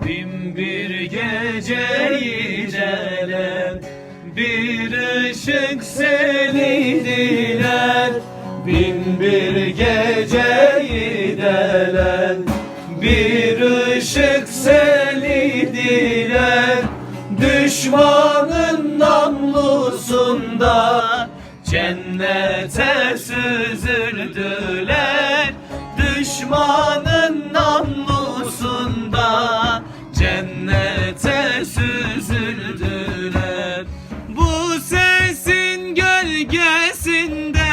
Binbir geceyi delen bir ışık seliydiler. Binbir geceyi delen bir ışık seliydiler. Düşmanın namlusunda cennete süzüldüler. Düşmanın namlusunda cennete süzüldüler. Bu sesin gölgesinde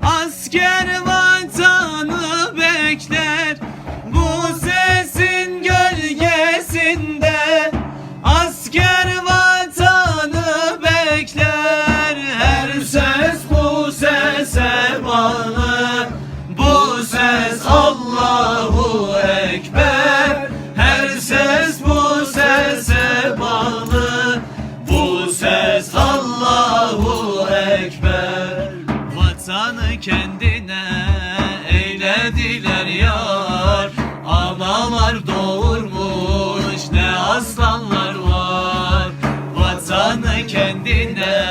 asker vatanı bekler. Bu sesin gölgesinde asker vatanı bekler. Her ses bu sese bağlı, bu ses Allahu Ekber. Her ses bu sese bağlı, bu ses Allahu Ekber. Vatanı kendine eylediler yar, analar doğurmuş ne aslanlar var. Vatanı kendine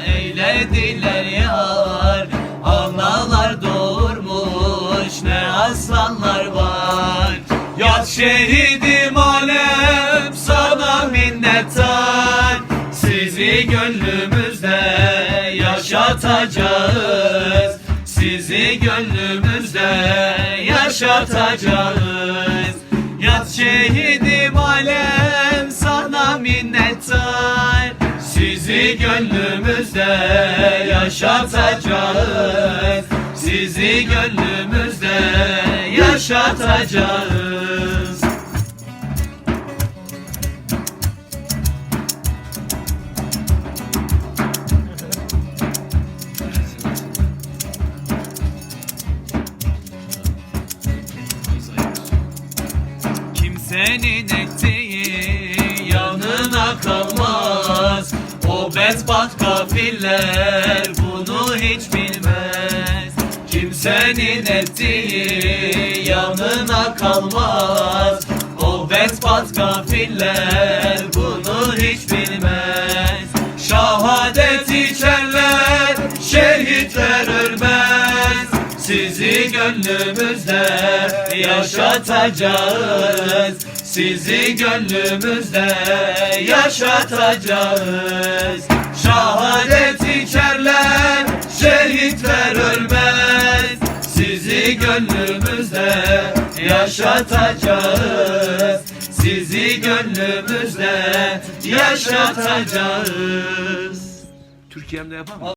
eylediler yar, analar doğurmuş ne aslanlar var. Yat şehidim alem sana minnettar, sizi gönlümüzde yaşatacağız. Sizi gönlümüzde yaşatacağız. Yat şehidim alem sana minnettar, sizi gönlümüzde yaşatacağız. Sizi gönlümüzde yaşatacağız. Kimsenin ettiği yanına kalmaz. O bedbaht kafirler bunu hiç bilmez. Kimsenin ettiği yanına kalmaz. O bedbaht kafirler bunu hiç bilmez. Şehadet içerler, şehitler ölmez. Sizi gönlümüzde yaşatacağız. Sizi gönlümüzde yaşatacağız. Şehadet içerler, şehitler ölmez. Sizi gönlümüzde yaşatacağız. Sizi gönlümüzde yaşatacağız. Türkiye'mde yapamam.